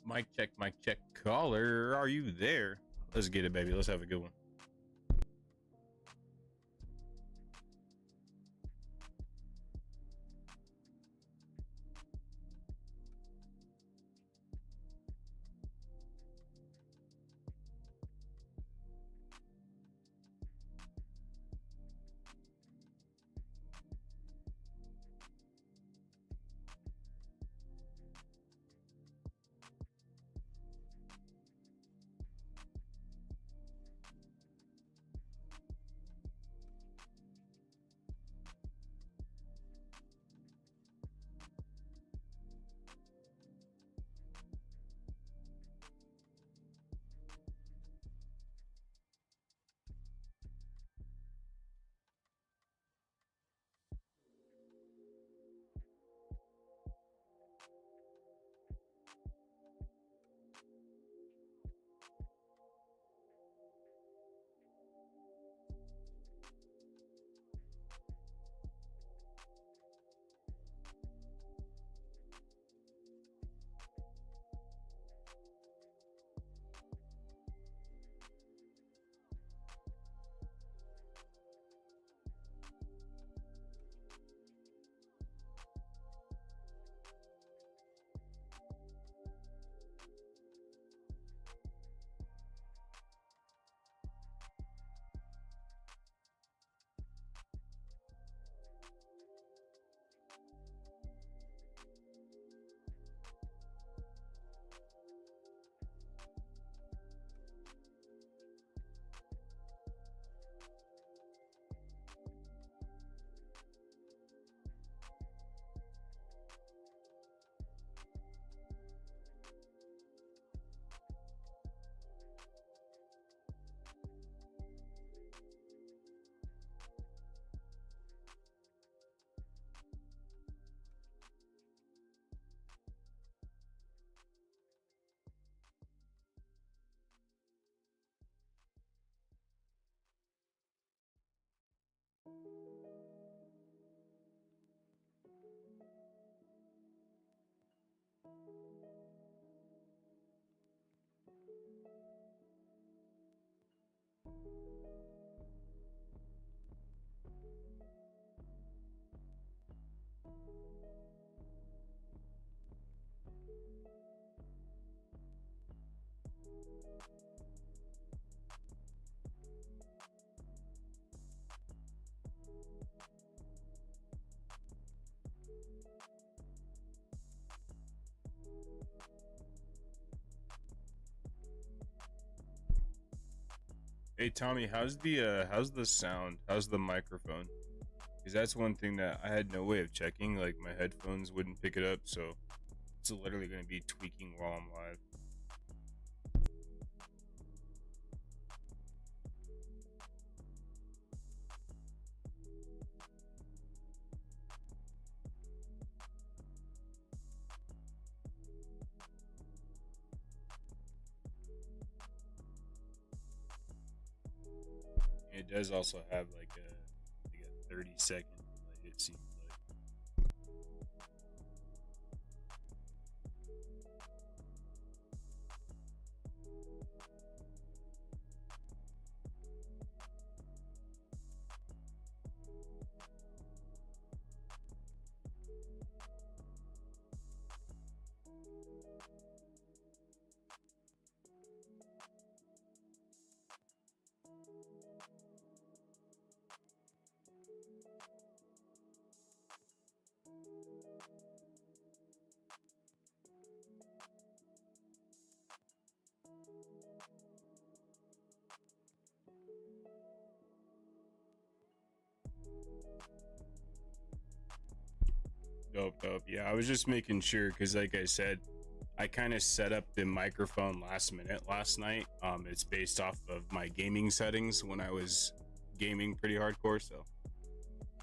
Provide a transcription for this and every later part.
Mic check. Caller, are you there? Let's get it, baby. Let's have a good one. Hey Tommy, how's the sound? How's the microphone? Because that's one thing that I had no way of checking. Like my headphones wouldn't pick it up, so it's literally going to be tweaking while I'm live. It does also have like a 30-second delay, it seems like. Dope. Yeah, I was just making sure because, like I said, I kind of set up the microphone last minute last night. It's based off of my gaming settings when I was gaming pretty hardcore, so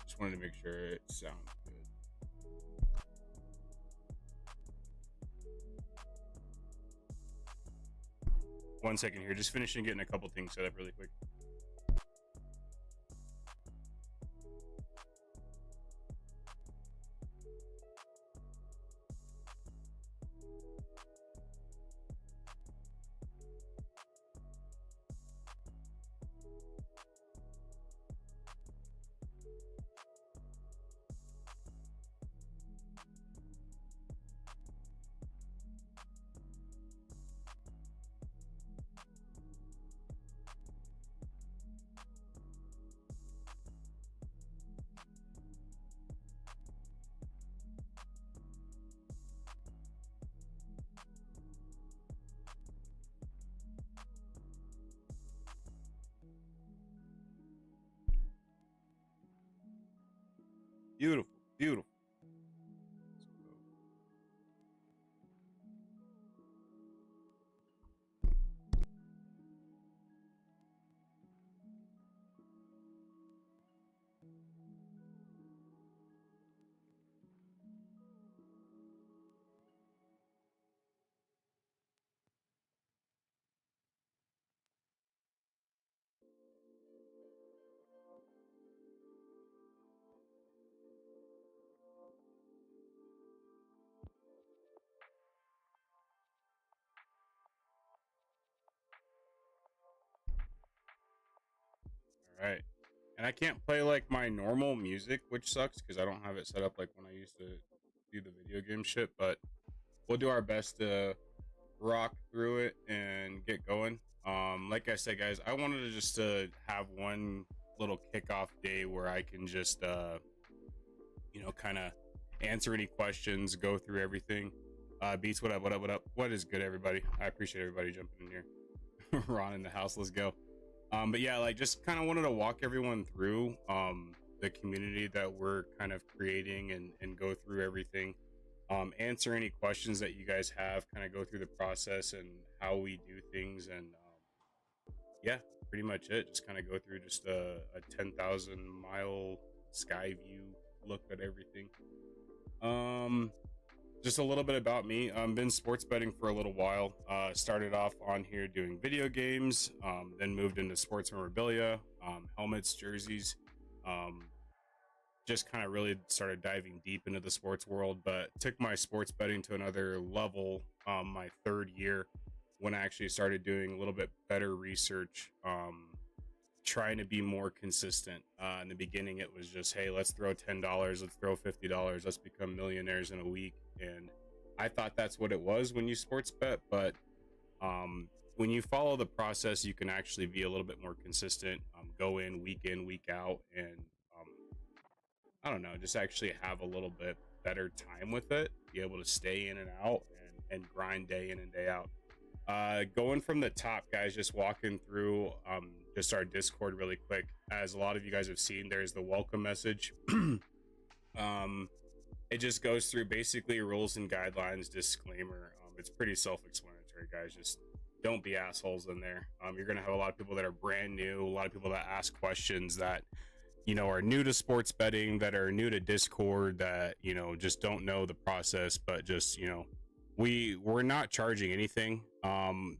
just wanted to make sure it sounds good. 1 second here, just finishing getting a couple things set up really quick. Beautiful, beautiful. All right. And I can't play like my normal music, which sucks because I don't have it set up like when I used to do the video game shit, but we'll do our best to rock through it and get going. Like I said, guys, I wanted to just have one little kickoff day where I can just kind of answer any questions, go through everything. Beats, what up, what up, what up? What is good, everybody? I appreciate everybody jumping in here. Ron in the house, let's go. But yeah, like just kind of wanted to walk everyone through the community that we're kind of creating and go through everything. Answer any questions that you guys have, kind of go through the process and how we do things, and yeah, pretty much it. Just kind of go through just a 10,000 mile sky view look at everything. Just a little bit about me. I've been sports betting for a little while. Started off on here doing video games, then moved into sports memorabilia, helmets, jerseys. Just kind of really started diving deep into the sports world, but took my sports betting to another level my third year when I actually started doing a little bit better research, trying to be more consistent. In the beginning, it was just, hey, let's throw $10, let's throw $50, let's become millionaires in a week. And I thought that's what it was when you sports bet, but when you follow the process, you can actually be a little bit more consistent, go in, week out, and I don't know, just actually have a little bit better time with it, be able to stay in and out and grind day in and day out. Going from the top, guys, just walking through just our Discord really quick. As a lot of you guys have seen, there's the welcome message. It just goes through basically rules and guidelines, disclaimer. It's pretty self-explanatory, guys. Just don't be assholes in there. You're gonna have a lot of people that are brand new, a lot of people that ask questions that are new to sports betting, that are new to Discord, that just don't know the process, but just we're not charging anything.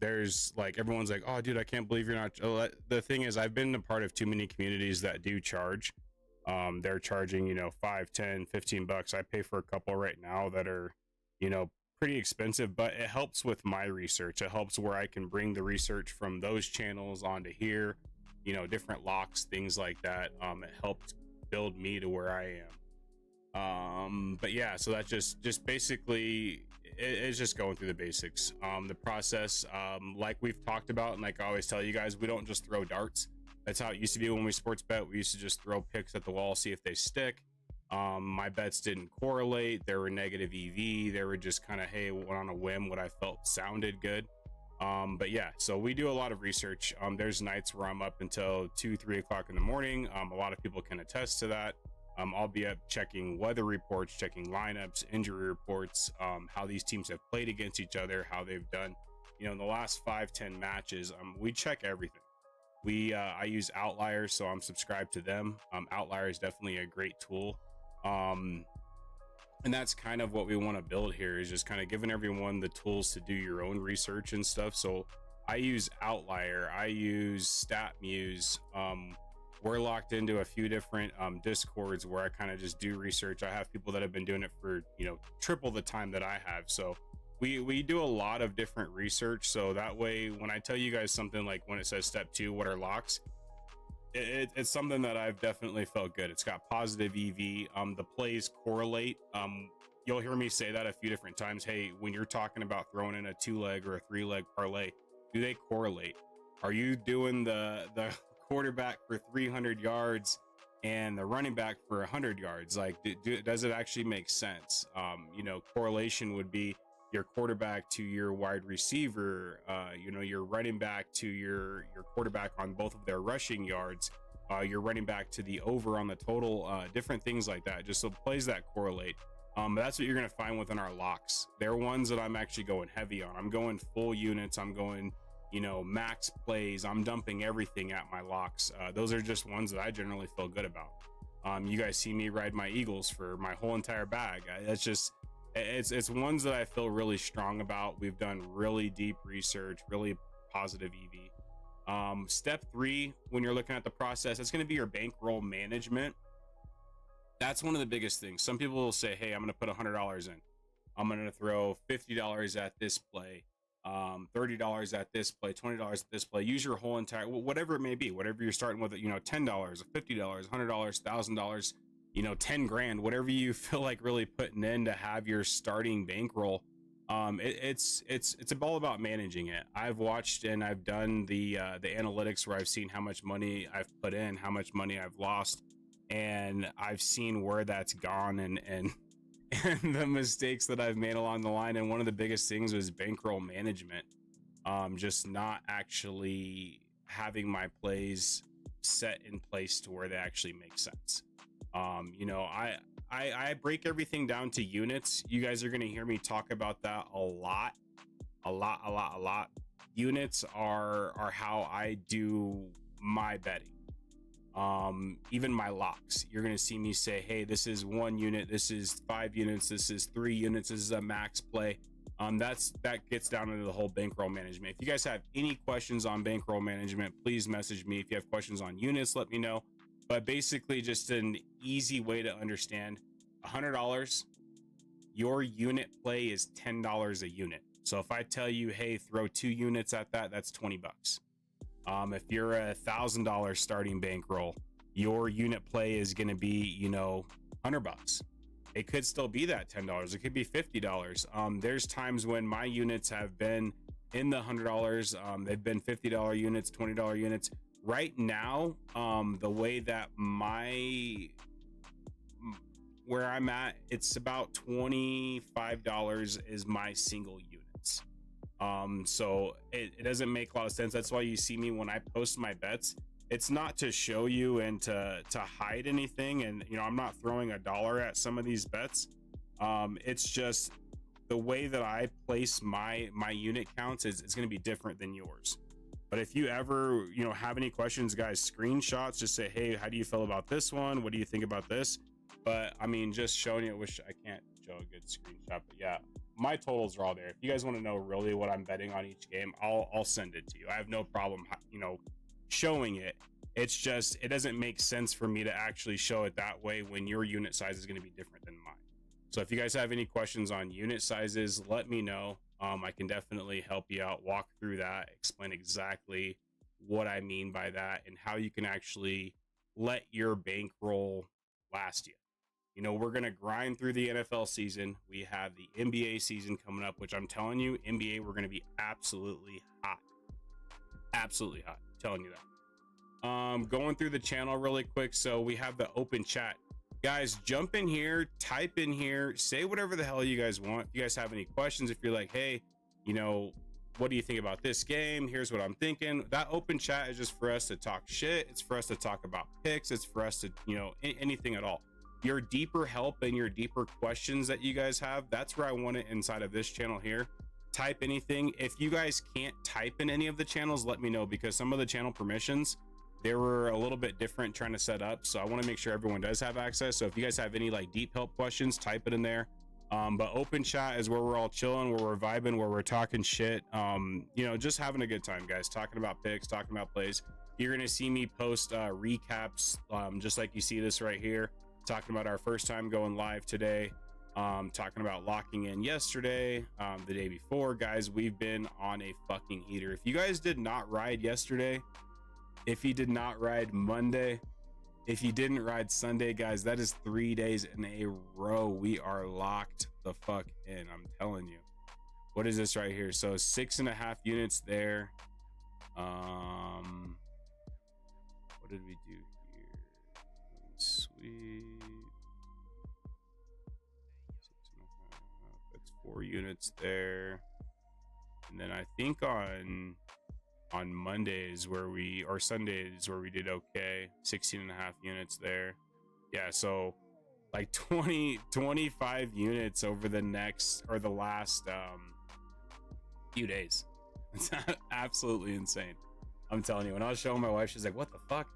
There's like, everyone's like, oh dude, I can't believe you're not. The thing is, I've been a part of too many communities that do charge. They're charging 5, 10, 15 bucks. I pay for a couple right now that are pretty expensive, but it helps with my research. It helps where I can bring the research from those channels onto here, different locks, things like that. It helped build me to where I am. But yeah, so that just basically it's just going through the basics. The process, like we've talked about, and like I always tell you guys, we don't just throw darts. That's how it used to be when we sports bet. We used to just throw picks at the wall, see if they stick. My bets didn't correlate. There were negative EV. They were just kind of, hey, went on a whim, what I felt sounded good. But yeah, so we do a lot of research. There's nights where I'm up until 2-3 o'clock in the morning. A lot of people can attest to that. I'll be up checking weather reports, checking lineups, injury reports, how these teams have played against each other, how they've done, in the last 5-10 matches. We check everything. I use Outlier, so I'm subscribed to them. Outlier is definitely a great tool. And that's kind of what we want to build here, is just kind of giving everyone the tools to do your own research and stuff. So I use Outlier, I use StatMuse. We're locked into a few different Discords where I kind of just do research. I have people that have been doing it for triple the time that I have. So we do a lot of different research, so that way when I tell you guys something, like when it says step 2, what are locks, it's something that I've definitely felt good. It's got positive EV. The plays correlate. You'll hear me say that a few different times. Hey, when you're talking about throwing in a 2-leg or a 3-leg parlay, do they correlate? Are you doing the quarterback for 300 yards and the running back for 100 yards? Like, does it actually make sense? Correlation would be your quarterback to your wide receiver, your running back to your quarterback on both of their rushing yards. your running back to the over on the total, different things like that, just so plays that correlate. But that's what you're going to find within our locks. They're ones that I'm actually going heavy on. I'm going full units. I'm going, you know, max plays. I'm dumping everything at my locks. Those are just ones that I generally feel good about. You guys see me ride my Eagles for my whole entire bag. That's just, it's ones that I feel really strong about. We've done really deep research, really positive EV. Step 3, when you're looking at the process, it's going to be your bankroll management. That's one of the biggest things. Some people will say, hey, I'm going to put $100 in. I'm going to throw $50 at this play, $30 at this play, $20 at this play. Use your whole entire, whatever it may be, whatever you're starting with, you know, $10, $50, $100, $1,000, you know, 10 grand, whatever you feel like really putting in to have your starting bankroll. It's all about managing it. I've watched and I've done the analytics where I've seen how much money I've put in, how much money I've lost, and I've seen where that's gone and and the mistakes that I've made along the line. And one of the biggest things was bankroll management. Just not actually having my plays set in place to where they actually make sense. You know, I break everything down to units. You guys are going to hear me talk about that a lot. Units are how I do my betting. Even my locks, you're going to see me say, hey, this is 1 unit, this is 5 units, this is 3 units, this is a max play. That gets down into the whole bankroll management. If you guys have any questions on bankroll management, please message me. If you have questions on units, let me know. But basically, just an easy way to understand, $100, your unit play is $10 a unit. So if I tell you, hey, throw 2 units at that, that's 20 bucks. If you're a $1,000 starting bankroll, your unit play is going to be, you know, 100 bucks. It could still be that $10. It could be $50. There's times when my units have been in the $100. They've been $50 units, $20 units. Right now, the way that where I'm at, it's about $25 is my single units. So it doesn't make a lot of sense. That's why you see me when I post my bets, it's not to show you and to hide anything. And, you know, I'm not throwing $1 at some of these bets. It's just the way that I place my unit counts is going to be different than yours. But if you ever, you know, have any questions, guys, screenshots, just say, hey, how do you feel about this one? What do you think about this? But I mean, just showing you, wish I can't show a good screenshot, but yeah, my totals are all there. If you guys want to know really what I'm betting on each game, I'll send it to you. I have no problem, you know, showing it. It's just, it doesn't make sense for me to actually show it that way when your unit size is going to be different than mine. So if you guys have any questions on unit sizes, let me know. I can definitely help you out, walk through that, explain exactly what I mean by that and how you can actually let your bankroll last you. You know, we're going to grind through the NFL season. We have the NBA season coming up, which I'm telling you, NBA, we're going to be absolutely hot. Absolutely hot. I'm telling you that. Going through the channel really quick. So we have the open chat. Guys, jump in here, type in here, say whatever the hell you guys want. If you guys have any questions, if you're like, hey, you know, what do you think about this game? Here's what I'm thinking. That open chat is just for us to talk shit. It's for us to talk about picks. It's for us to, you know, anything at all. Your deeper help and your deeper questions that you guys have, that's where I want it inside of this channel here. Type anything. If you guys can't type in any of the channels, let me know, because some of the channel permissions, they were a little bit different trying to set up. So I want to make sure everyone does have access. So if you guys have any like deep help questions, type it in there. But open chat is where we're all chilling, where we're vibing, where we're talking shit. You know, just having a good time, guys, talking about picks, talking about plays. You're going to see me post recaps, just like you see this right here, talking about our first time going live today, talking about locking in yesterday, the day before. Guys, we've been on a fucking heater. If you guys did not ride yesterday, if you did not ride Monday, if you didn't ride Sunday, guys, that is 3 days in a row. We are locked the fuck in. I'm telling you. What is this right here? So 6.5 units there. What did we do here? Sweet. 6.5. That's 4 units there. And then I think on on Mondays or Sundays where we did okay, 16 and a half units there. Yeah, so like 25 units over the last few days. It's absolutely insane. I'm telling you, when I was showing my wife, she's like, what the fuck?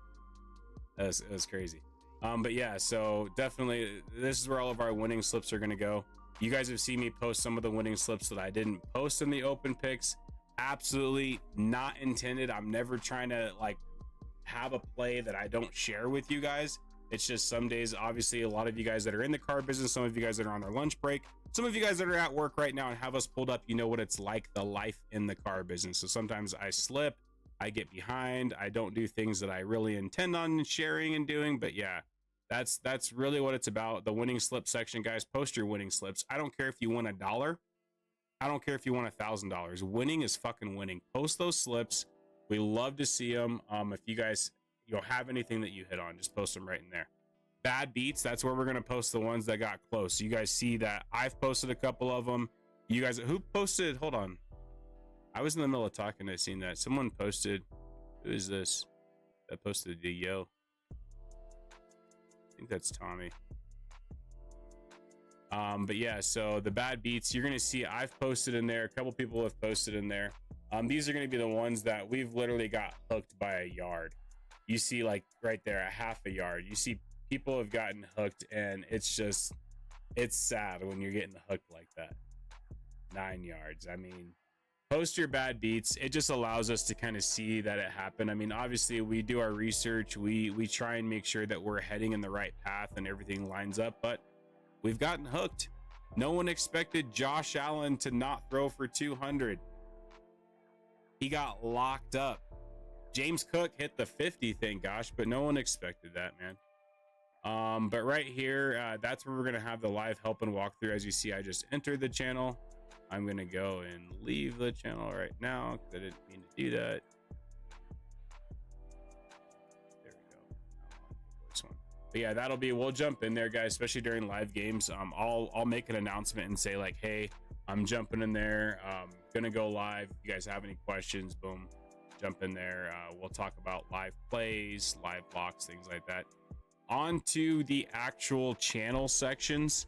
It was crazy. But yeah, so definitely this is where all of our winning slips are going to go. You guys have seen me post some of the winning slips that I didn't post in the open picks. Absolutely not intended. I'm never trying to like have a play that I don't share with you guys. It's just some days, obviously, a lot of you guys that are in the car business, some of you guys that are on their lunch break, some of you guys that are at work right now and have us pulled up, you know what it's like, the life in the car business. So sometimes I slip, I get behind, I don't do things that I really intend on sharing and doing. But yeah, that's really what it's about. The winning slip section, guys, post your winning slips. I don't care if you win $1. I don't care if you won $1,000. Winning is fucking winning. Post those slips. We love to see them. If you guys have anything that you hit on, just post them right in there. Bad beats, that's where we're going to post the ones that got close. You guys see that I've posted a couple of them. You guys, who posted? Hold on. I was in the middle of talking. I seen that someone posted. Who is this that posted the yo? I think that's Tommy. But yeah, so the bad beats, you're gonna see I've posted in there. A couple people have posted in there. These are gonna be the ones that we've literally got hooked by a yard. You see, like right there, a half a yard. You see people have gotten hooked, and it's sad when you're getting hooked like that. 9 yards. I mean, post your bad beats. It just allows us to kind of see that it happened. I mean, obviously we do our research. We try and make sure that we're heading in the right path and everything lines up, but we've gotten hooked. No one expected Josh Allen to not throw for 200. He got locked up. James Cook hit the 50, thank gosh, but no one expected that, man. But right here, that's where we're going to have the live help and walkthrough. As you see, I just entered the channel. I'm going to go and leave the channel right now because I didn't mean to do that. There we go. This one. But yeah, we'll jump in there, guys, especially during live games. I'll make an announcement and say like, hey, I'm jumping in there. Gonna go live. If you guys have any questions, boom, jump in there. We'll talk about live plays, live blocks, things like that. On to the actual channel sections.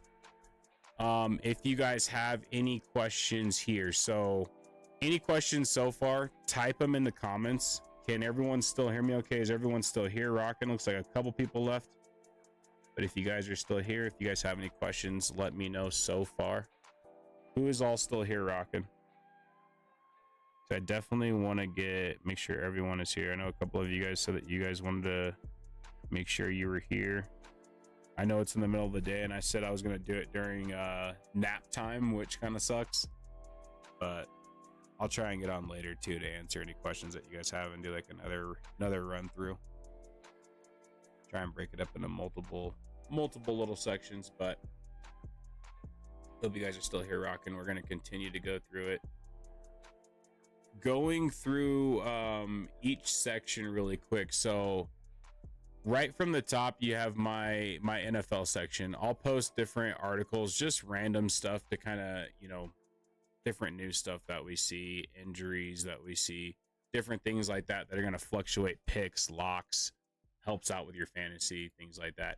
If you guys have any questions here, so any questions so far, type them in the comments. Can everyone still hear me okay? Is everyone still here rocking? Looks like a couple people left, but if you guys are still here, if you guys have any questions, let me know so far. Who is all still here rocking? So I definitely want to make sure everyone is here. I know a couple of you guys said that you guys wanted to make sure you were here. I know it's in the middle of the day, and I said I was going to do it during nap time, which kind of sucks, but I'll try and get on later too to answer any questions that you guys have and do like another run through. Try and break it up into multiple little sections, but hope you guys are still here rocking. We're going to continue to go through it. Going through each section really quick. So right from the top, you have my NFL section. I'll post different articles, just random stuff to kind of, different news stuff that we see, injuries that we see, different things like that are going to fluctuate, picks, locks, helps out with your fantasy, things like that.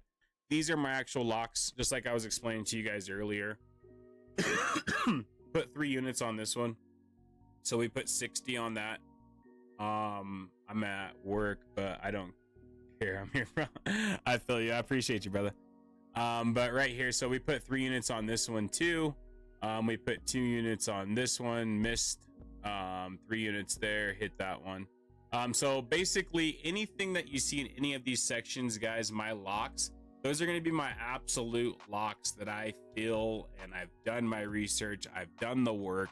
These are my actual locks, just like I was explaining to you guys earlier. Put 3 units on this one. So we put 60 on that. I'm at work, but I don't care. I'm here from. I feel you. I appreciate you, brother. But right here, so we put 3 units on this one too. We put 2 units on this one, missed 3 units there, hit that one. So basically anything that you see in any of these sections, guys, my locks, those are going to be my absolute locks that I feel, and I've done my research, I've done the work,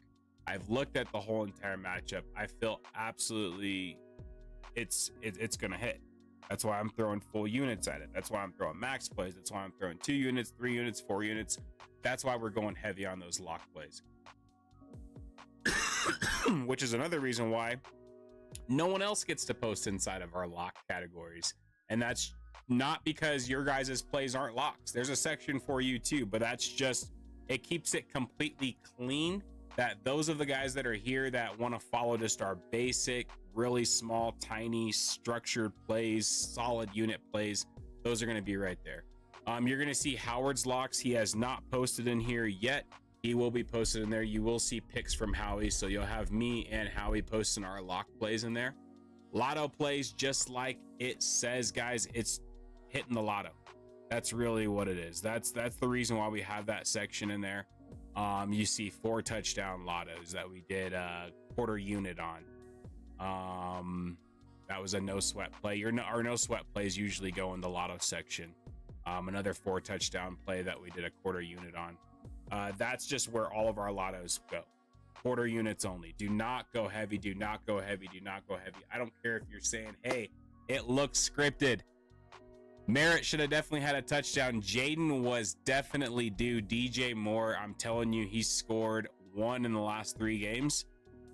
I've looked at the whole entire matchup. I feel absolutely it's going to hit. That's why I'm throwing full units at it. That's why I'm throwing max plays. That's why I'm throwing 2 units, 3 units, 4 units. That's why we're going heavy on those lock plays. Which is another reason why no one else gets to post inside of our lock categories. And that's not because your guys' plays aren't locks. There's a section for you too, but that's just, it keeps it completely clean that those of the guys that are here that want to follow just our basic, really small, tiny, structured plays, solid unit plays, those are going to be right there. You're going to see Howard's locks. He has not posted in here yet. He will be posted in there. You will see picks from Howie. So you'll have me and Howie posting our lock plays in there. Lotto plays, just like it says, guys, it's hitting the lotto. That's really what it is. That's the reason why we have that section in there. You see 4 touchdown lottos that we did a quarter unit on. That was a no sweat play. Our no sweat plays usually go in the lotto section. Another 4 touchdown play that we did a quarter unit on. That's just where all of our lottos go. Quarter units only. Do not go heavy. Do not go heavy. Do not go heavy. I don't care if you're saying, hey, it looks scripted. Merritt should have definitely had a touchdown. Jaden was definitely due. DJ Moore, I'm telling you, he scored 1 in the last 3 games.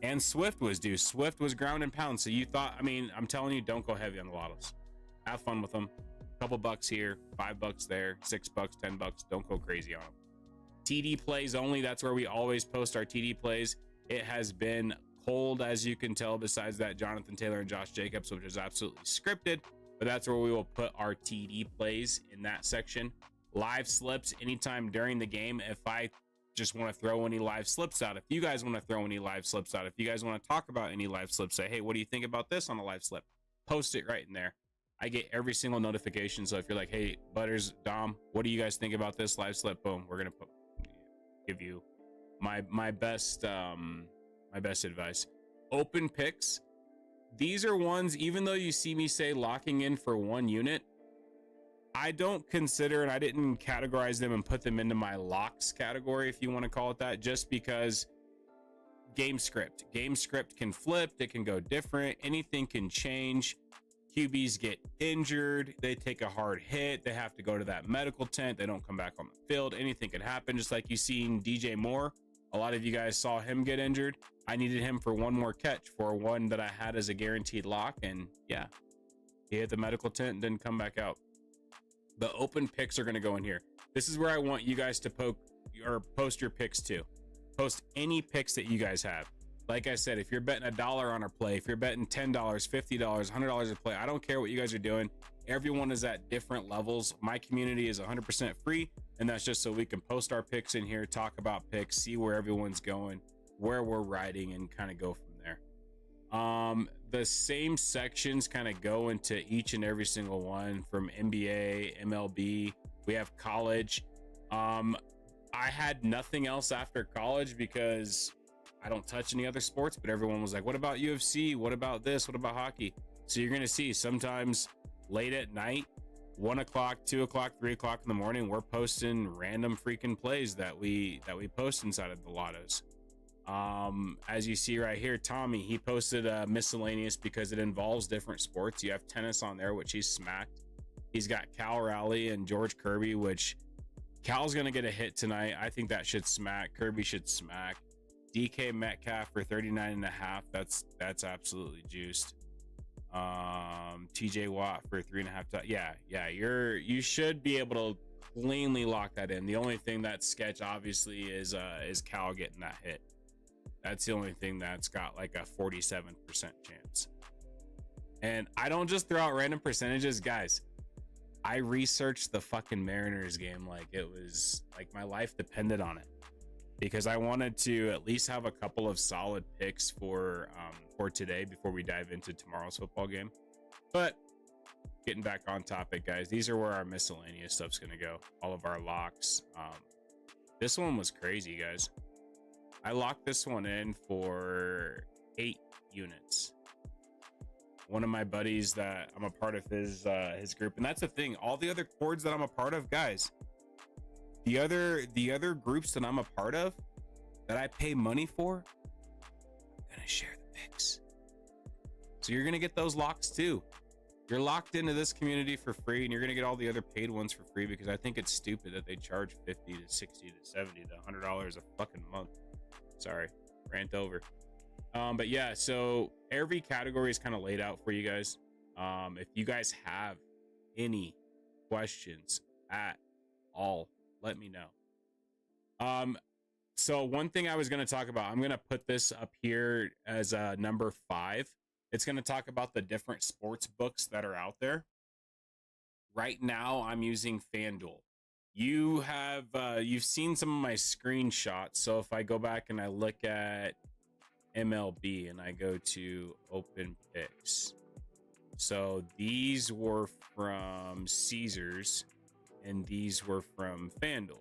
And Swift was due. Swift was ground and pound. So you thought, I mean, I'm telling you, don't go heavy on the lottos. Have fun with them. Couple bucks here, $5 there, $6, $10. Don't go crazy on them. TD plays only. That's where we always post our TD plays. It has been cold, as you can tell, besides that Jonathan Taylor and Josh Jacobs, which is absolutely scripted. But that's where we will put our TD plays, in that section. Live slips anytime during the game. If I just want to throw any live slips out, if you guys want to throw any live slips out, if you guys want to talk about any live slips, say, hey, what do you think about this on a live slip? Post it right in there. I get every single notification. So if you're like, hey, Butters, Dom, what do you guys think about this live slip? Boom, we're gonna give you my best advice. Open picks. These are ones, even though you see me say locking in for 1 unit, I don't consider, and I didn't categorize them and put them into my locks category, if you want to call it that, just because game script can flip, it can go different, anything can change. QBs get injured, they take a hard hit, they have to go to that medical tent, they don't come back on the field, anything could happen. Just like you seen DJ Moore, a lot of you guys saw him get injured. I needed him for 1 more catch for one that I had as a guaranteed lock, and yeah, he hit the medical tent and didn't come back out. The open picks are going to go in here. This is where I want you guys to post your picks too. Post any picks that you guys have. Like I said, if you're betting $1 on a play, if you're betting $10, $50, $100 a play, I don't care what you guys are doing. Everyone is at different levels. My community is 100% free, and that's just so we can post our picks in here, talk about picks, see where everyone's going, where we're riding, and kind of go from there. The same sections kind of go into each and every single one, from NBA, MLB. We have college. I had nothing else after college because I don't touch any other sports, but everyone was like, what about UFC? What about this? What about hockey? So you're going to see sometimes late at night, 1 o'clock, 2 o'clock, 3 o'clock in the morning, we're posting random freaking plays that we post inside of the lottos. As you see right here, Tommy, he posted miscellaneous because it involves different sports. You have tennis on there, which he's smacked. He's got Cal Raleigh and George Kirby, which Cal's going to get a hit tonight. I think that should smack. Kirby should smack. DK Metcalf for 39.5. That's absolutely juiced. TJ Watt for 3.5. Yeah. You should be able to cleanly lock that in. The only thing that's sketch, obviously, is Cal getting that hit. That's the only thing that's got like a 47% chance. And I don't just throw out random percentages, guys. I researched the fucking Mariners game like it was like my life depended on it, because I wanted to at least have a couple of solid picks for today before we dive into tomorrow's football game. But getting back on topic, guys, these are where our miscellaneous stuff's gonna go. All of our locks. This one was crazy, guys. I locked this one in for 8 units. One of my buddies that I'm a part of his group, and that's the thing. All the other cords that I'm a part of, guys, the other groups that I'm a part of that I pay money for, I'm gonna share the picks. So you're gonna get those locks too. You're locked into this community for free, and you're gonna get all the other paid ones for free, because I think it's stupid that they charge $50 to $60 to $70 to $100 a fucking month. Sorry, rant over. But yeah, so every category is kind of laid out for you guys. If you guys have any questions at all, let me know. So one thing I was going to talk about, I'm going to put this up here as number 5. It's going to talk about the different sports books that are out there. Right now, I'm using FanDuel. You've seen some of my screenshots. So if I go back and I look at MLB and I go to Open Picks, so these were from Caesars and these were from FanDuel.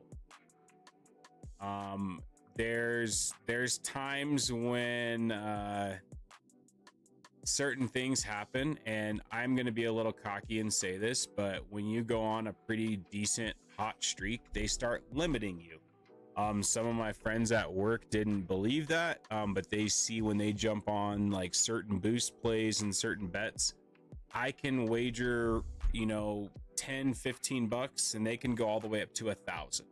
There's times when certain things happen, and I'm going to be a little cocky and say this, but when you go on a pretty decent hot streak, they start limiting you. Some of my friends at work didn't believe that, but they see when they jump on like certain boost plays and certain bets, I can wager, 10, 15 bucks, and they can go all the way up to 1,000.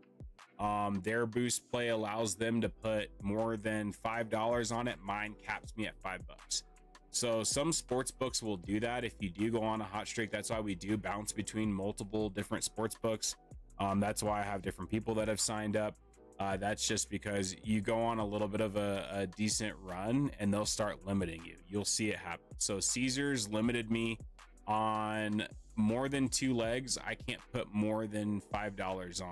Their boost play allows them to put more than $5 on it. Mine caps me at $5. So some sports books will do that. If you do go on a hot streak, that's why we do bounce between multiple different sports books. That's why I have different people that have signed up. That's just because you go on a little bit of a decent run and they'll start limiting you. You'll see it happen. So Caesars limited me on more than 2 legs. I can't put more than $5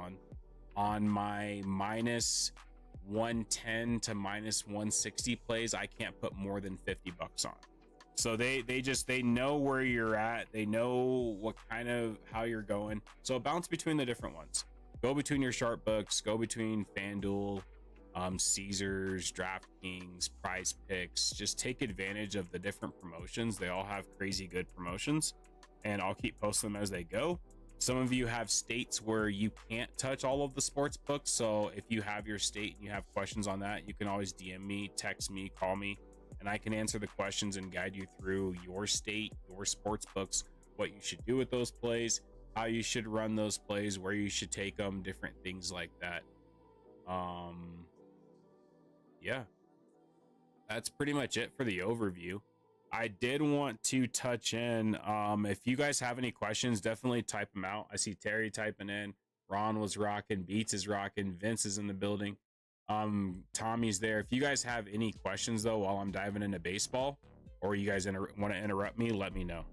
on my minus 110 to minus 160 plays. I can't put more than 50 bucks on. So they know where you're at. They know what kind of how you're going. So bounce between the different ones. Go between your sharp books, go between FanDuel, Caesars, DraftKings, Prize Picks. Just take advantage of the different promotions. They all have crazy good promotions, and I'll keep posting them as they go. Some of you have states where you can't touch all of the sports books. So if you have your state and you have questions on that, you can always DM me, text me, call me, and I can answer the questions and guide you through your state, your sports books, what you should do with those plays, how you should run those plays, where you should take them, different things like that. Yeah, that's pretty much it for the overview. I did want to touch in, if you guys have any questions, definitely type them out. I see Terry typing in, Ron was rocking, Beats is rocking, Vince is in the building, Tommy's there. If you guys have any questions though while I'm diving into baseball, or you guys want to interrupt me, let me know.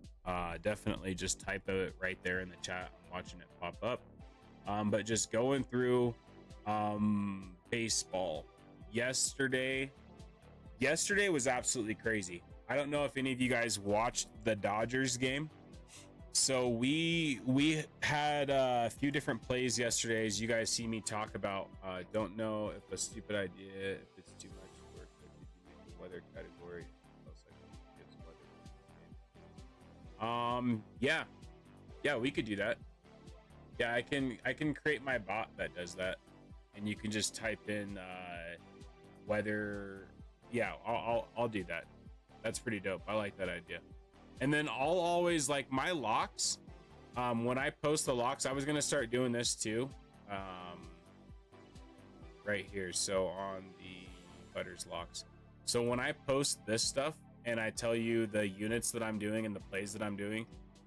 Definitely just type it right there in the chat. I'm watching it pop up. But just going through baseball. Yesterday was absolutely crazy. I don't know if any of you guys watched the Dodgers game. So we had a few different plays yesterday, as you guys see me talk about. Don't know if a stupid idea, if it's too much work, the weather category. Yeah, we could do that. Yeah, I can create my bot that does that, and you can just type in weather. Yeah, I'll do that. That's pretty dope. I like that idea. And then I'll always like my locks. When I post the locks, I was gonna start doing this too. Right here. So on the Butters locks. So when I post this stuff and I tell you the units that I'm doing and the plays that I'm doing,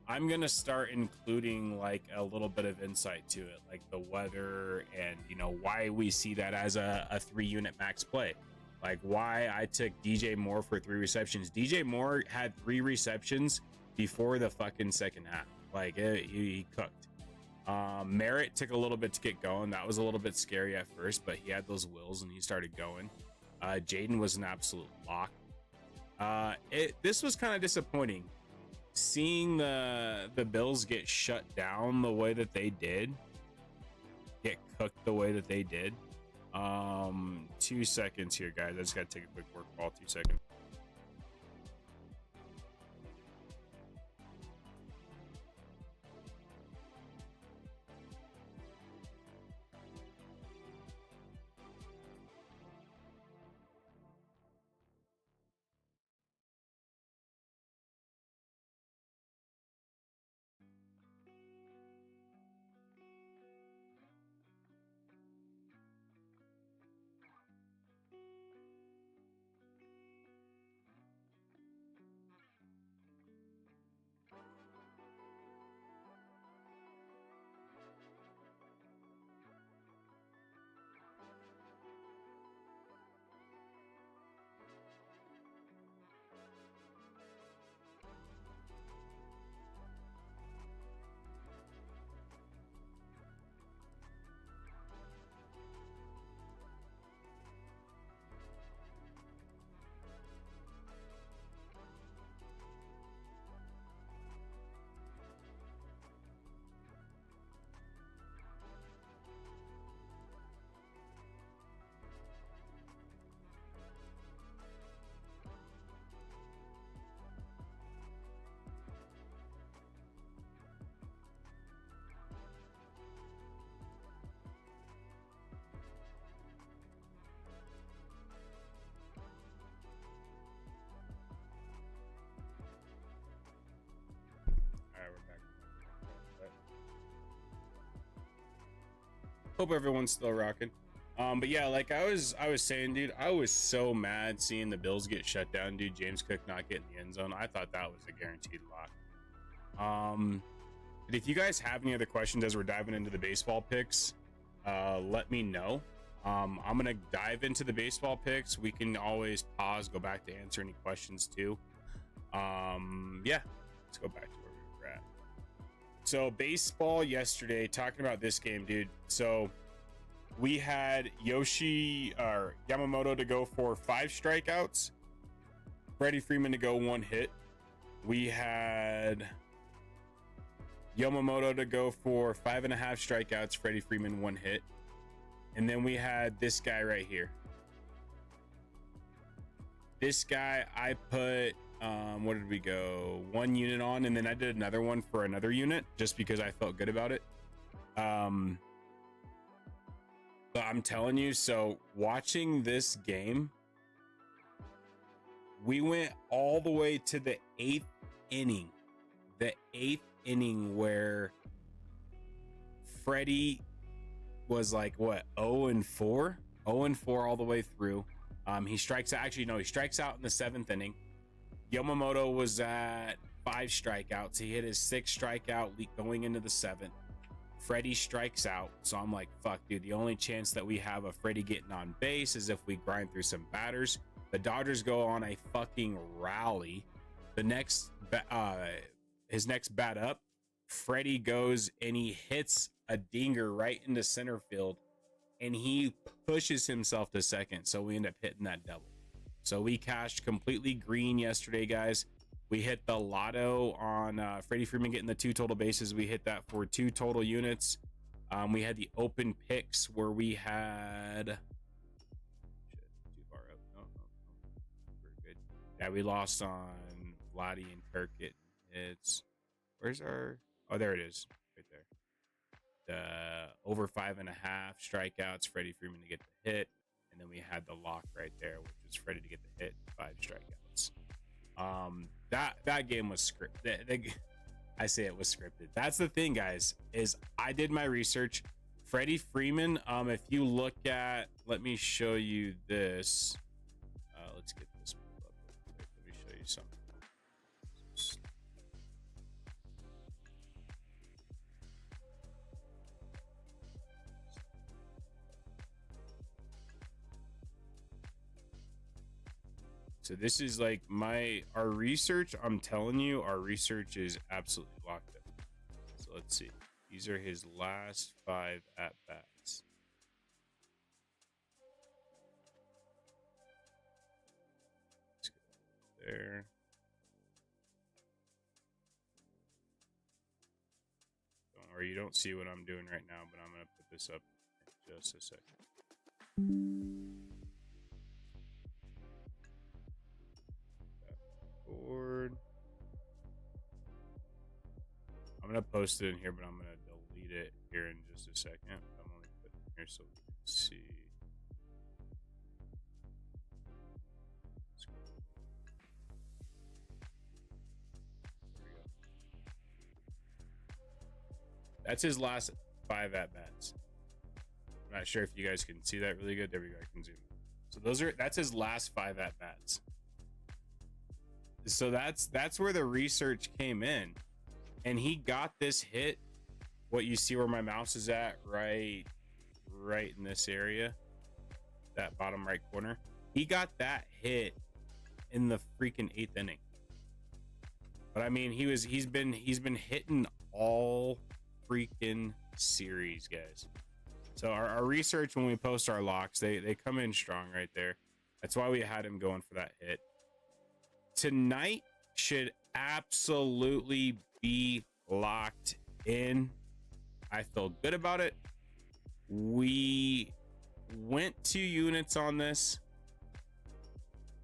I'm gonna start including like a little bit of insight to it, like the weather and why we see that as a 3-unit max play. Like why I took DJ Moore for 3 receptions. DJ Moore had 3 receptions before the fucking second half. Like he cooked. Merritt took a little bit to get going. That was a little bit scary at first, but he had those wills and he started going. Jaden was an absolute lock. This was kind of disappointing. Seeing the Bills get shut down the way that they did, get cooked the way that they did. 2 seconds here, guys. I just gotta take a quick work call. 2 seconds. Hope everyone's still rocking. But yeah, like I was saying, dude, I was so mad seeing the Bills get shut down, dude. James Cook not getting the end zone. I thought that was a guaranteed lock. But if you guys have any other questions as we're diving into the baseball picks, let me know. I'm gonna dive into the baseball picks. We can always pause, go back to answer any questions too. Yeah, let's go back to where we were at. So baseball yesterday, talking about this game, dude. So we had Yamamoto to go for 5 strikeouts, Freddie Freeman to go 1 hit. We had Yamamoto to go for 5.5 strikeouts, Freddie Freeman 1 hit. And then we had this guy right here. This guy, I put, what did we go? 1 unit on, and then I did another one for another unit just because I felt good about it. But I'm telling you, so watching this game, we went all the way to the 8th inning. The 8th inning where Freddie was like, what, 0-4? 0-4 all the way through. He strikes out. Actually, no, he strikes out in the 7th inning. Yamamoto was at 5 strikeouts. He hit his 6th strikeout going into the 7th. Freddie strikes out. So I'm like, fuck, dude, the only chance that we have of Freddie getting on base is if we grind through some batters. The Dodgers go on a fucking rally. The next, his next bat up, Freddie goes and he hits a dinger right into center field, and he pushes himself to second. So we end up hitting that double. So we cashed completely green yesterday, guys. We hit the lotto on Freddie Freeman getting the 2 total bases. We hit that for 2 total units. We had the open picks where we had too far up. No, we're good. Yeah, we lost on Vladdy and Kirk. It's where's our, oh, there it is, right there. The over 5.5 strikeouts, Freddie Freeman to get the hit, and then we had the lock right there, which was Freddie to get the hit, 5 strikeouts. That game was scripted. I say it was scripted. That's the thing, guys, is I did my research. Freddie Freeman, if you look at, let me show you this. Let's get this pulled up real quick. Let me show you something. So this is like our research. I'm telling you, our research is absolutely locked in. So let's see. These are his last 5 at bats. Let's go there. Don't worry, you don't see what I'm doing right now, but I'm gonna put this up in just a second. Board. I'm gonna post it in here, but I'm gonna delete it here in just a second. I'm only putting it here so we can see. There we go. That's his last 5 at bats. I'm not sure if you guys can see that really good. There we go. I can zoom. So that's his last 5 at bats. So that's where the research came in, and he got this hit. What you see where my mouse is at, right in this area, that bottom right corner. He got that hit in the freaking 8th inning. But I mean, he's been hitting all freaking series, guys. So our research, when we post our locks, they come in strong right there. That's why we had him going for that hit. Tonight should absolutely be locked in. I feel good about it. We went 2 units on this.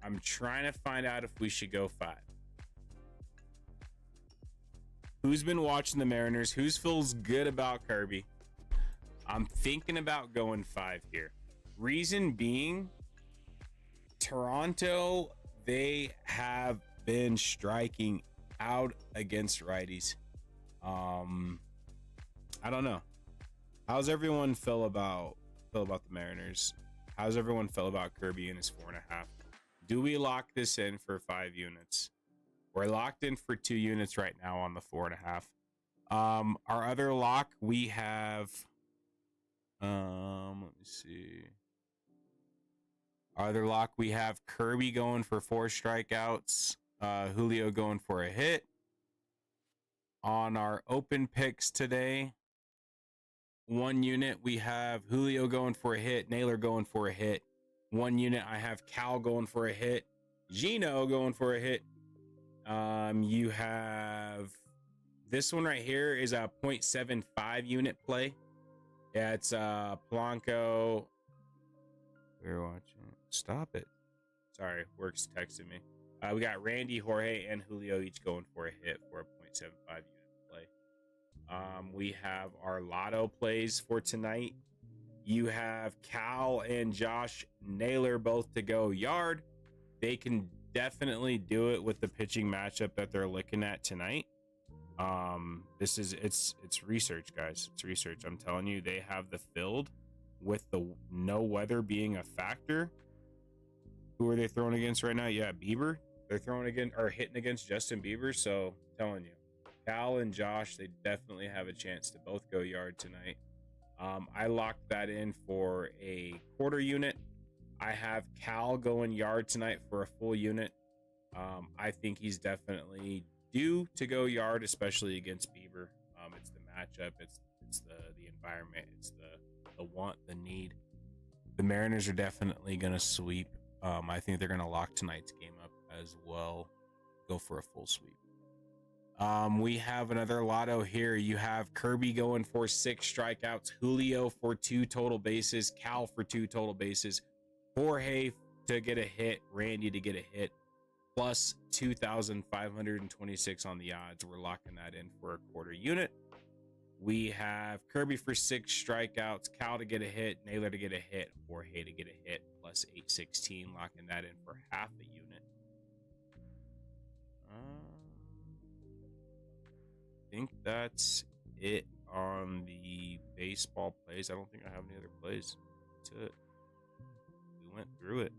I'm trying to find out if we should go 5. Who's been watching the Mariners? Who feels good about Kirby? I'm thinking about going 5 here. Reason being, Toronto, they have been striking out against righties. I don't know. How's everyone feel about the Mariners? How's everyone feel about Kirby and his 4.5? Do we lock this in for 5 units? We're locked in for 2 units right now on the 4.5. Our other lock, we have let me see. Our other lock, we have Kirby going for 4 strikeouts, Julio going for a hit. On our open picks today, 1 unit, we have Julio going for a hit, Naylor going for a hit. 1 unit, I have Cal going for a hit, Gino going for a hit. You have this one right here is a 0.75 unit play. Yeah, it's Polanco. We're watching. Stop it. Sorry, work's texting me. We got Randy, Jorge, and Julio each going for a hit for a 0.75 unit play. We have our lotto plays for tonight. You have Cal and Josh Naylor both to go yard. They can definitely do it with the pitching matchup that they're looking at tonight. It's research, guys. It's research. I'm telling you, they have the field with the no weather being a factor. Who are they throwing against right now? Yeah, Bieber. They're throwing again or hitting against Justin Bieber. So I'm telling you, Cal and Josh, they definitely have a chance to both go yard tonight. I locked that in for a quarter unit. I have Cal going yard tonight for a full unit. I think he's definitely due to go yard, especially against Bieber. It's the matchup, it's the environment, it's the want, the need. The Mariners are definitely gonna sweep. I think they're gonna lock tonight's game up as well. Go for a full sweep. We have another lotto here. You have Kirby going for 6 strikeouts, Julio for 2 total bases, Cal for 2 total bases, Jorge to get a hit, Randy to get a hit, plus 2,526 on the odds. We're locking that in for a quarter unit. We have Kirby for 6 strikeouts, Cal to get a hit, Naylor to get a hit, Jorge to get a hit, plus 816, locking that in for half a unit. I think that's it on the baseball plays. I don't think I have any other plays. That's it. We went through it.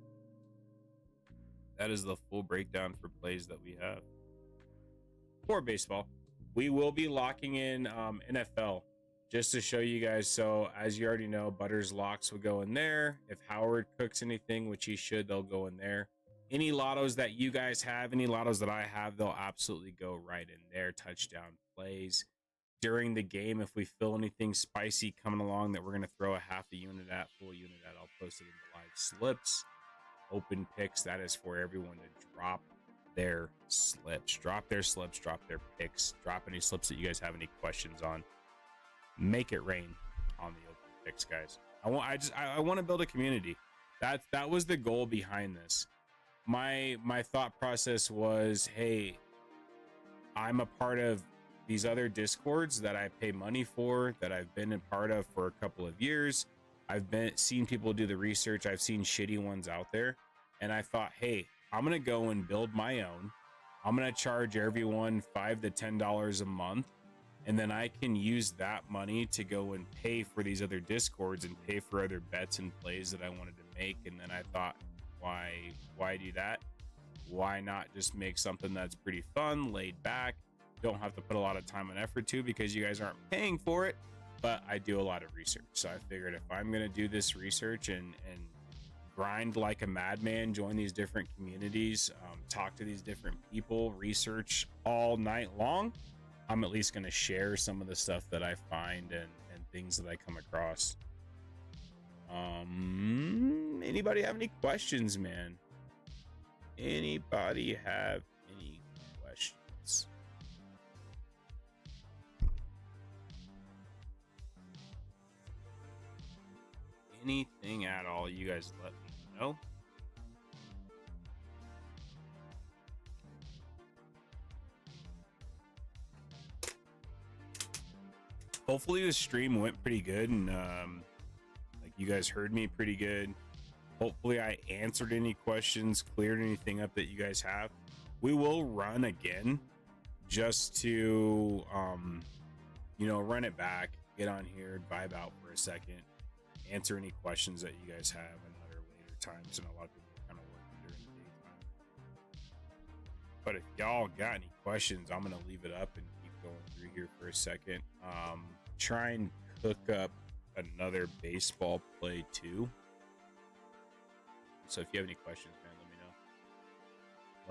That is the full breakdown for plays that we have for baseball. We will be locking in NFL just to show you guys. So as you already know, Butters locks will go in there. If Howard cooks anything, which he should, they'll go in there. Any lottos that you guys have, any lottos that I have, they'll absolutely go right in there. Touchdown plays during the game. If we feel anything spicy coming along that we're going to throw a half a unit at, full unit at, I'll post it in the live slips. Open picks, that is for everyone to drop their slips. Drop their slips, drop their picks, drop any slips that you guys have any questions on. Make it rain on the open picks, guys. I want to build a community. That was the goal behind this. My thought process was, hey, I'm a part of these other Discords that I pay money for, that I've been a part of for a couple of years. I've seen people do the research. I've seen shitty ones out there. And I thought, hey, I'm going to go and build my own. I'm going to charge everyone $5 to $10 a month. And then I can use that money to go and pay for these other Discords and pay for other bets and plays that I wanted to make. And then I thought, why do that? Why not just make something that's pretty fun, laid back, don't have to put a lot of time and effort to, because you guys aren't paying for it, but I do a lot of research. So I figured if I'm going to do this research and grind like a madman, join these different communities, talk to these different people, research all night long, I'm at least going to share some of the stuff that I find and things that I come across. Anybody have any questions, man? Anybody have any questions? Anything at all, you guys let me know. Hopefully the stream went pretty good and like you guys heard me pretty good. Hopefully I answered any questions, cleared anything up that you guys have. We will run again just to run it back, get on here, vibe out for a second, answer any questions that you guys have in other later times. And a lot of people are kind of working during the daytime. But if y'all got any questions, I'm gonna leave it up and keep going through here for a second. Try and cook up another baseball play too. So if you have any questions, man, let me know.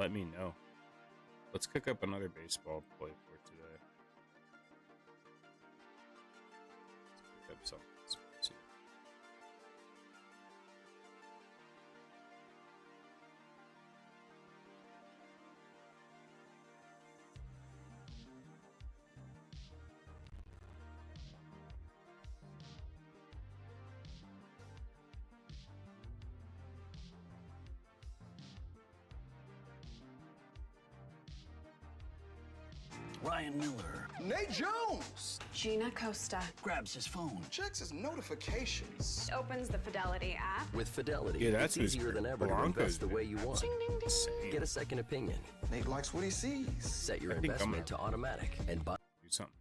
Let me know. Let's cook up another baseball play for today. Let's cook up something. Ryan Miller. Nate Jones. Gina Costa. Grabs his phone. Checks his notifications. Opens the Fidelity app. With Fidelity, Yeah, that's it's easier than ever to invest the way you want. Ding, ding, ding. Get a second opinion. Nate likes what he sees. Set your I think investment to automatic and buy. Do something.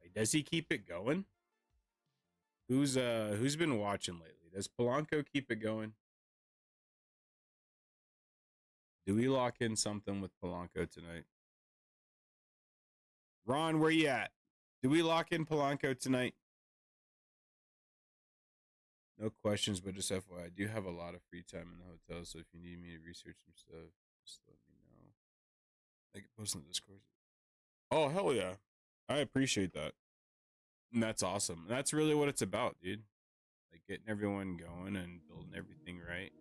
Hey, does he keep it going? Who's been watching lately? Does Polanco keep it going? Do we lock in something with Polanco tonight? Ron, where you at? Do we lock in Polanco tonight? No questions, but just FYI, I do have a lot of free time in the hotel, so if you need me to research some stuff, just let me know. I can post in the Discord. Oh, hell yeah. I appreciate that. And that's awesome. That's really what it's about, dude. Like getting everyone going and building everything right.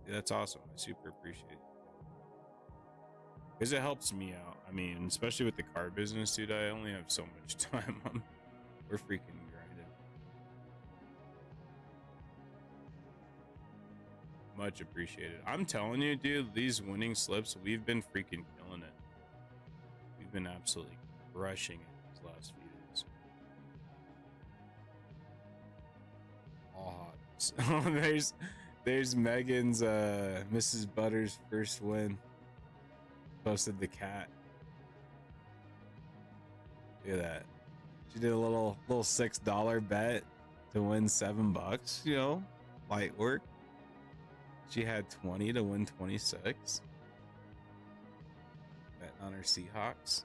Yeah, that's awesome. I super appreciate it. Because it helps me out. I mean, especially with the car business, dude, I only have so much time. We're freaking grinding. Much appreciated. I'm telling you, dude, these winning slips, we've been freaking killing it. We've been absolutely crushing it these last few days. All hot. There's Megan's Mrs. Butters' first win. Posted the cat. Look at that. She did a little $6 bet to win $7. You know, light work. She had 20 to win 26. Betting on her Seahawks.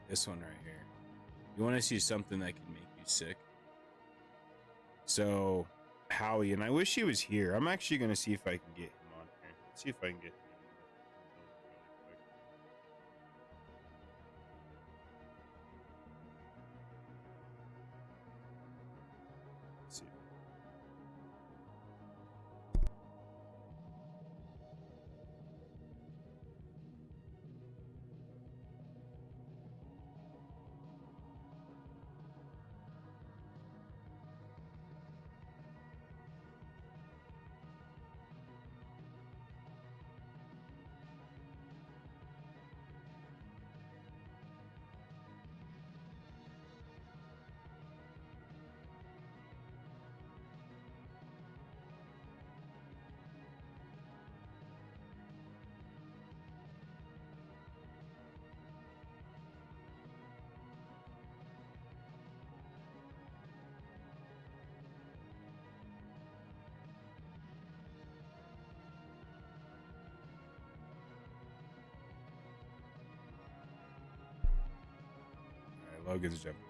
This one right here. You want to see something that can make you sick? So, Howie, and I wish he was here. I'm actually going to see if I can get him on here. Let's see if I can get him on really quick. Let's see. Logan's jumping.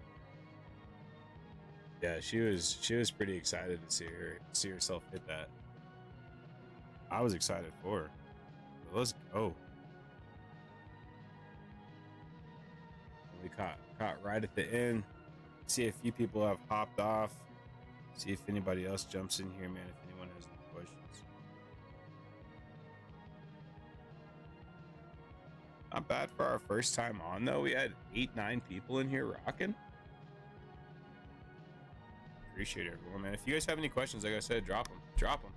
Yeah, she was pretty excited to see herself hit that. I was excited for her. Let's go. We caught right at the end. See a few people have hopped off. See if anybody else jumps in here, man. If anyone has any questions. Not bad for our first time on, though. We had 8-9 people in here rocking. Appreciate everyone, man. If you guys have any questions, like I said, drop them. Drop them.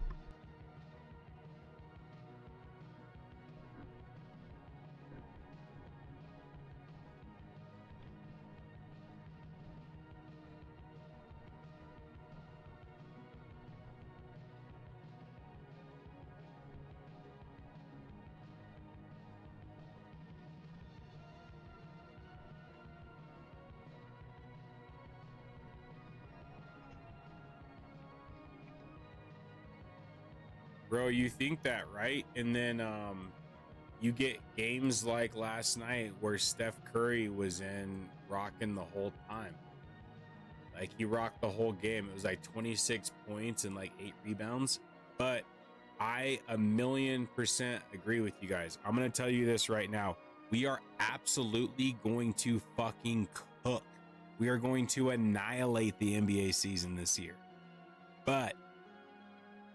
Bro, you think that, right? And then you get games like last night where Steph Curry was in rocking the whole time. Like he rocked the whole game. It was like 26 points and like 8 rebounds. But I 1,000,000% agree with you guys. I'm going to tell you this right now. We are absolutely going to fucking cook. We are going to annihilate the NBA season this year. But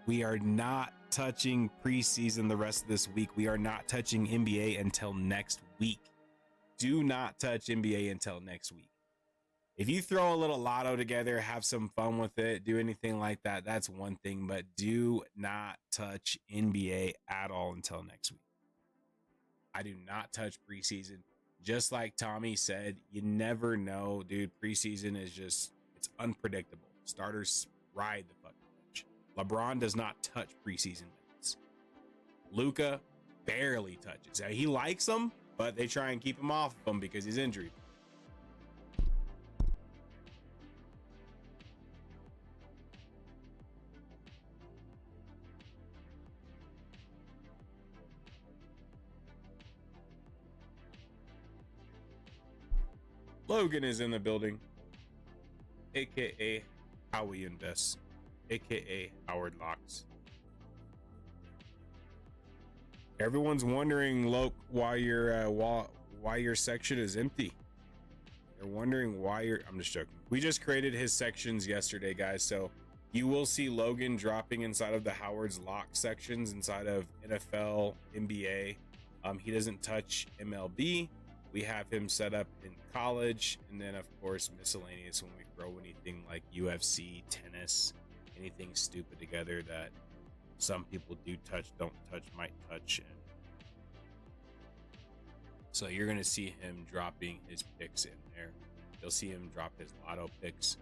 we are not touching preseason the rest of this week. We are not touching NBA until next week. Do not touch NBA until next week. If you throw a little lotto together, have some fun with it, do anything like that, that's one thing, but do not touch NBA at all until next week. I do not touch preseason. Just like Tommy said, you never know, dude. Preseason is just, it's unpredictable. Starters ride the fucking bench. LeBron does not touch preseason minutes. Luka barely touches. He likes them, but they try and keep him off of them because he's injured. Logan is in the building, aka Howie Invests, aka Howard Locks. Everyone's wondering, Loke, why your section is empty. They're wondering why you're. I'm just joking. We just created his sections yesterday, guys. So you will see Logan dropping inside of the Howard's Lock sections inside of NFL, NBA. He doesn't touch MLB. We have him set up in college, and then of course miscellaneous when we throw anything like UFC, tennis, anything stupid together that some people do touch, don't touch, might touch. And so you're gonna see him dropping his picks in there. You'll see him drop his lotto picks.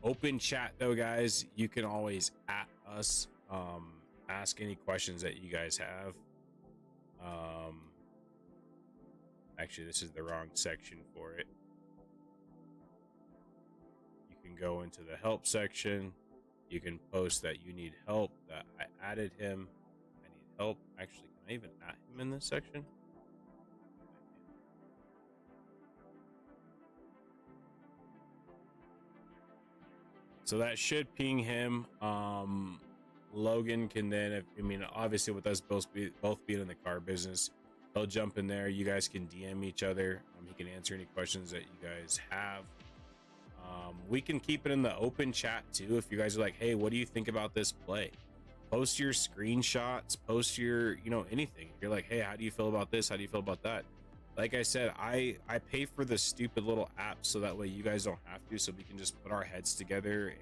Open chat though, guys. You can always at us, ask any questions that you guys have. Actually, this is the wrong section for it. You can go into the help section. You can post that you need help, that I added him. I need help. Actually, can I even add him in this section? So that should ping him. Logan can then, obviously with us both being in the car business, he'll jump in there. You guys can DM each other. He can answer any questions that you guys have. We can keep it in the open chat too. If you guys are like, hey, what do you think about this play? Post your screenshots, post your, anything. If you're like, hey, how do you feel about this? How do you feel about that? Like I said, I pay for the stupid little app so that way you guys don't have to, so we can just put our heads together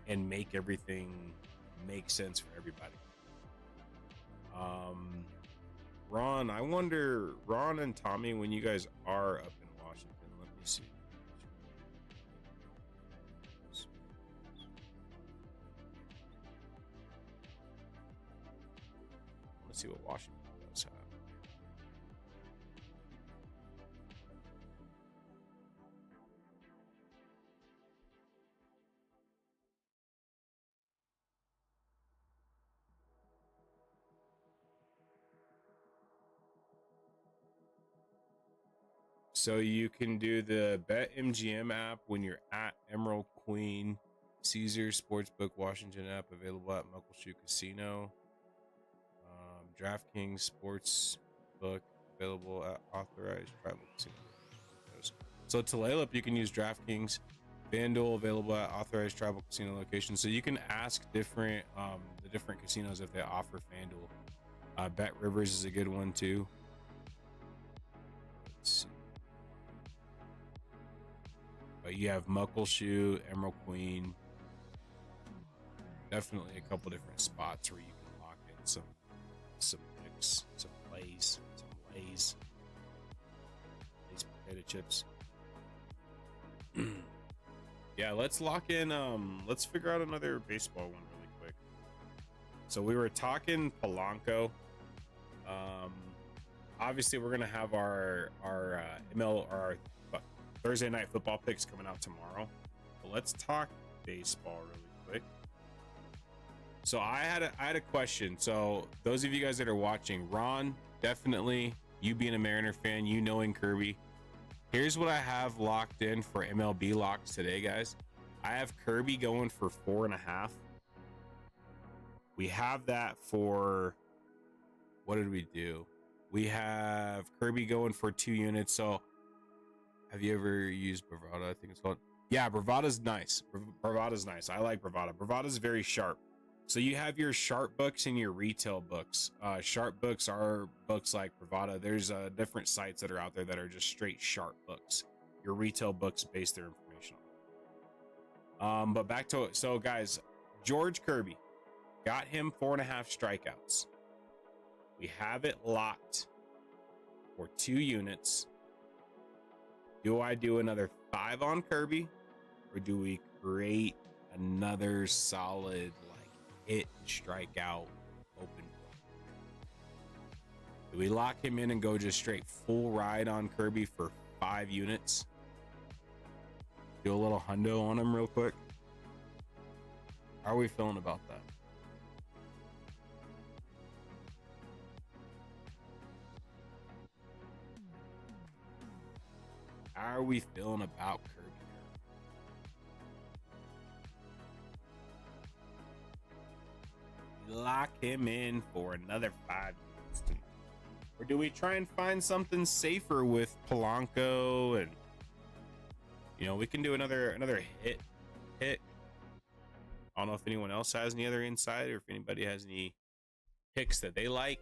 and make everything make sense for everybody. Ron, I wonder, Ron and Tommy, when you guys are up in Washington, let me see. Let's see what Washington does have. So you can do the BetMGM app when you're at Emerald Queen, Caesar Sportsbook Washington app available at Muckleshoot Casino, DraftKings Sportsbook available at authorized tribal casinos. So Tulalip, you can use DraftKings, FanDuel available at authorized tribal casino locations. So you can ask different the different casinos if they offer FanDuel. Bet Rivers is a good one too. Let's see. But you have Muckleshoot, Emerald Queen. Definitely a couple different spots where you can lock in some picks, some plays, some lays. These potato chips. Yeah, let's lock in. Let's figure out another baseball one really quick. So we were talking Polanco. Obviously we're gonna have our Thursday night football picks coming out tomorrow. But let's talk baseball really quick. So I had a question. So those of you guys that are watching, Ron, definitely you being a Mariner fan, you knowing Kirby. Here's what I have locked in for MLB locks today, guys. I have Kirby going for 4.5. We have that for, what did we do? We have Kirby going for 2 units. So have you ever used Bravada? I think it's called. Yeah, Bravada's nice. Bravada's nice. I like Bravada. Bravada's very sharp. So you have your sharp books and your retail books. Sharp books are books like Bravada. There's different sites that are out there that are just straight sharp books. Your retail books base their information on. But back to it. So guys, George Kirby, got him 4.5 strikeouts. We have it locked for 2 units. Do I do another 5 on Kirby, or do we create another solid hit strikeout open? Do we lock him in and go just straight full ride on Kirby for 5 units? Do a little hundo on him real quick. How are we feeling about that? How are we feeling about Kirby? Lock him in for another 5 minutes. Or do we try and find something safer with Polanco, and we can do another hit. I don't know if anyone else has any other insight, or if anybody has any picks that they like.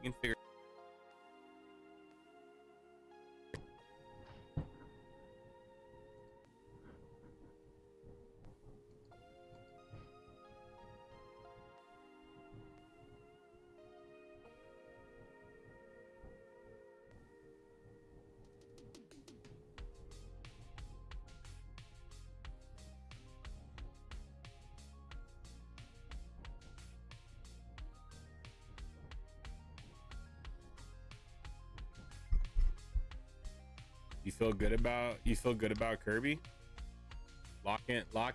We can figure. You feel good about Kirby? Lock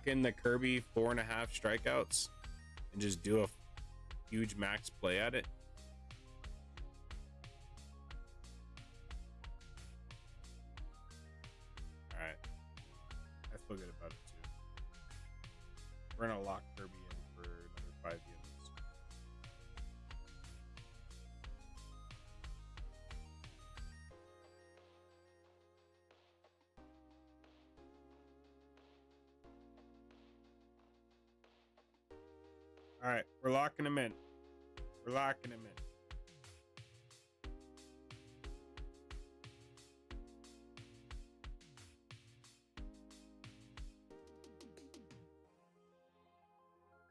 in the Kirby 4.5 strikeouts and just do a huge max play at it. All right, I feel good about it too. We're gonna lock Kirby in for another 5 units. All right, we're locking him in. We're locking him in.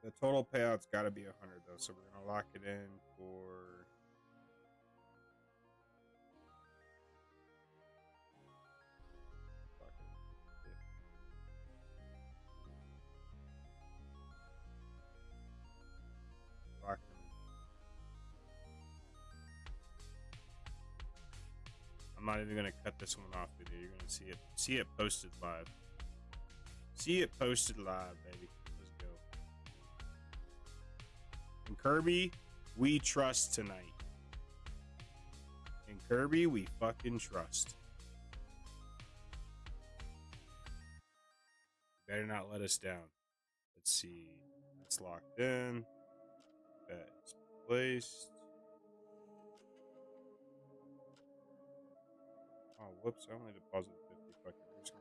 The total payout's got to be 100 though, so we're gonna lock it in for. I'm not even gonna cut this one off with you. You're gonna see it posted live. See it posted live, baby. Let's go. And Kirby, we trust tonight. In Kirby, we fucking trust. Better not let us down. Let's see. That's locked in. That's placed. Oh, whoops, I only deposited 50 fucking risk.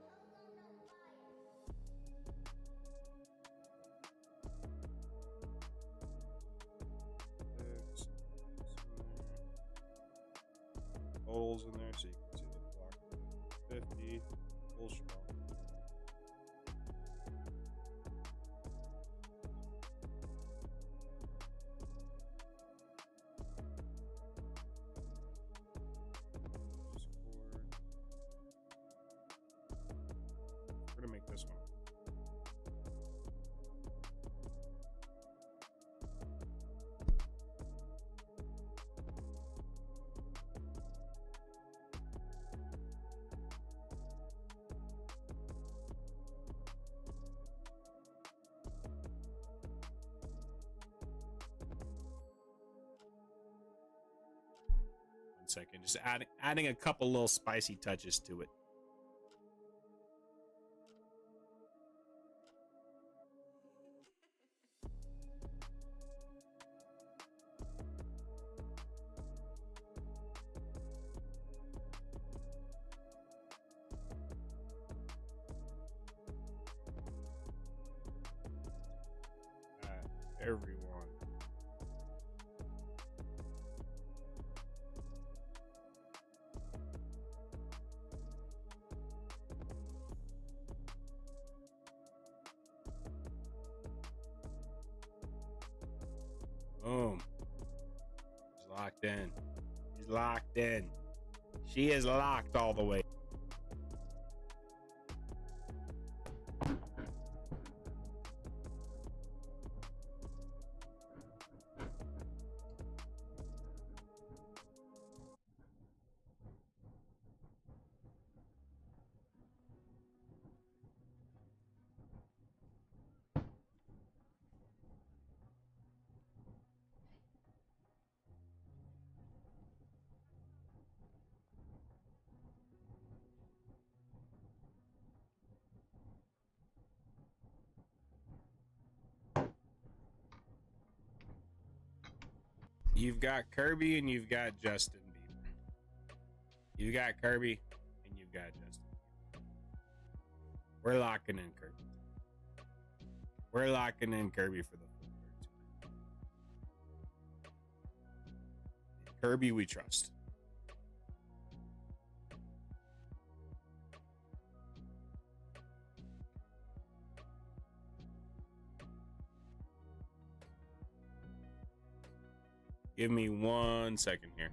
Totals in there so you can see the block. 50, full strong. We're gonna make this one. second. Just adding a couple little spicy touches to it. Everyone. Boom. He's locked in. He's locked in. She is locked all the way. You've got Kirby and you've got Justin Bieber. You've got Kirby and you've got Justin Bieber. We're locking in Kirby. We're locking in Kirby for the full third. Kirby we trust. Give me 1 second here.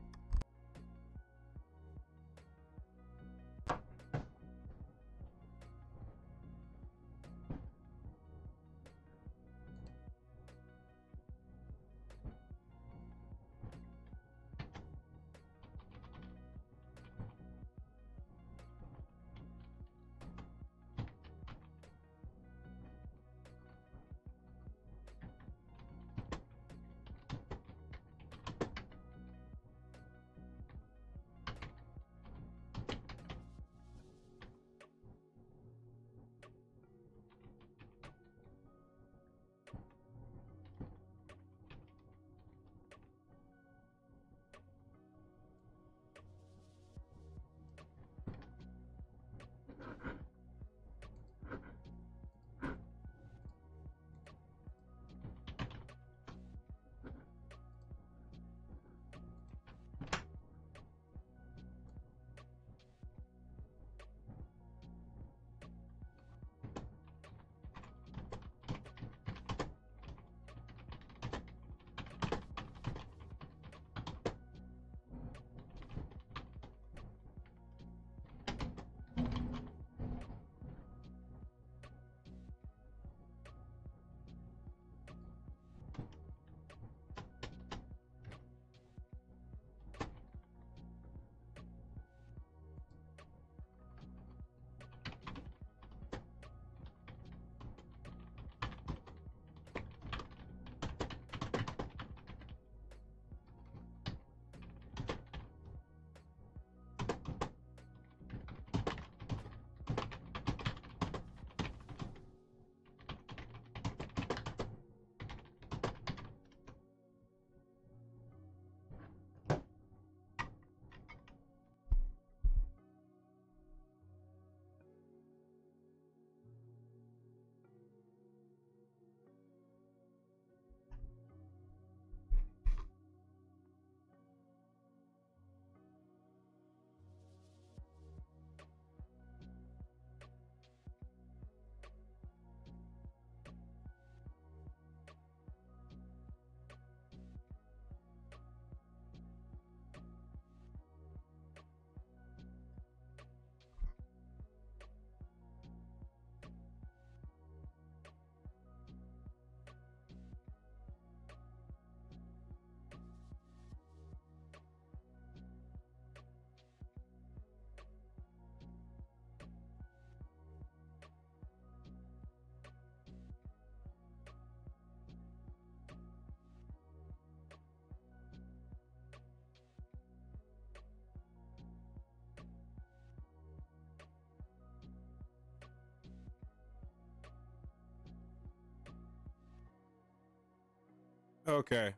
Okay.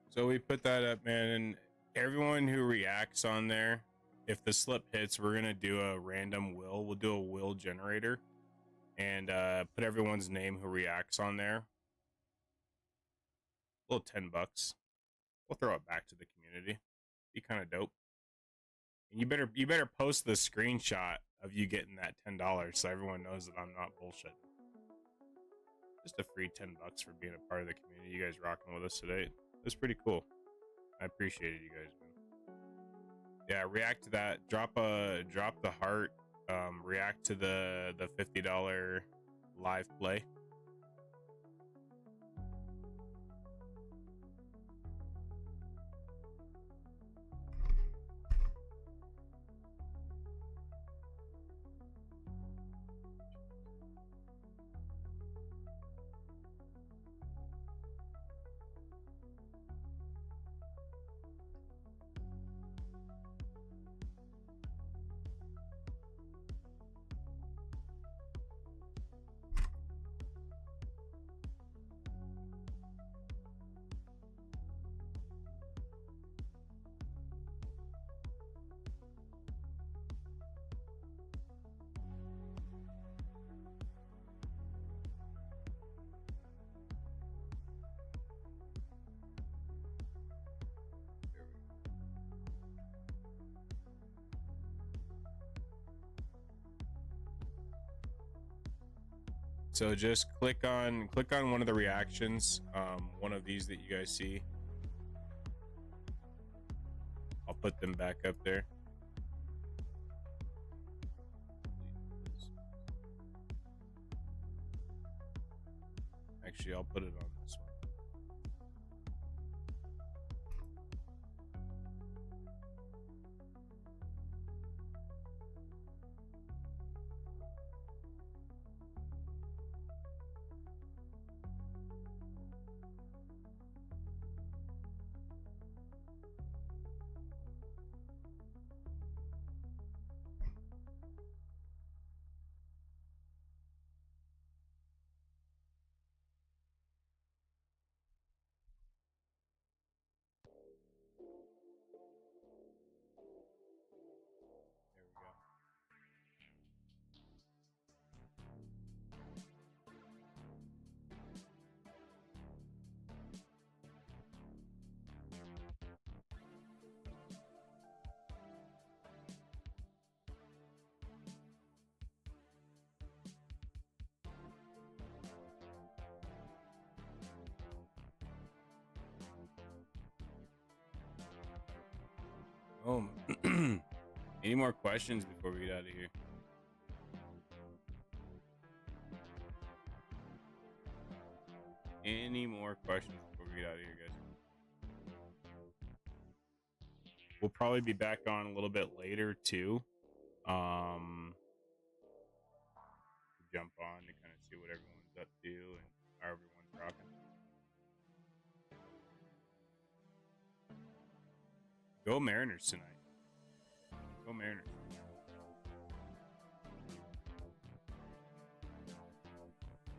So we put that up, man, and everyone who reacts on there, if the slip hits, we're gonna do a random will. We'll do a will generator and put everyone's name who reacts on there. A little $10. We'll throw it back to the community. Be kind of dope. And you better post the screenshot of you getting that $10 so everyone knows that I'm not bullshit. Just a free $10 for being a part of the community. You guys rocking with us today. It was pretty cool. I appreciated you guys, man. Yeah, react to that. Drop the heart. React to the $50 live play. So just click on one of the reactions, one of these that you guys see. I'll put them back up there. Actually, I'll put it on this one. There we go. Any more questions before we get out of here? Any more questions before we get out of here, guys? We'll probably be back on a little bit later too. Jump on to kind of see what everyone's up to and how everyone's rocking. Go Mariners tonight. Go Mariners.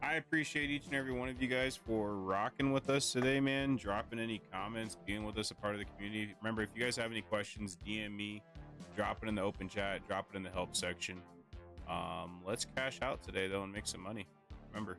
I appreciate each and every one of you guys for rocking with us today, man. Dropping any comments, being with us, a part of the community. Remember, if you guys have any questions, DM me, drop it in the open chat, drop it in the help section. Let's cash out today, though, and make some money. Remember,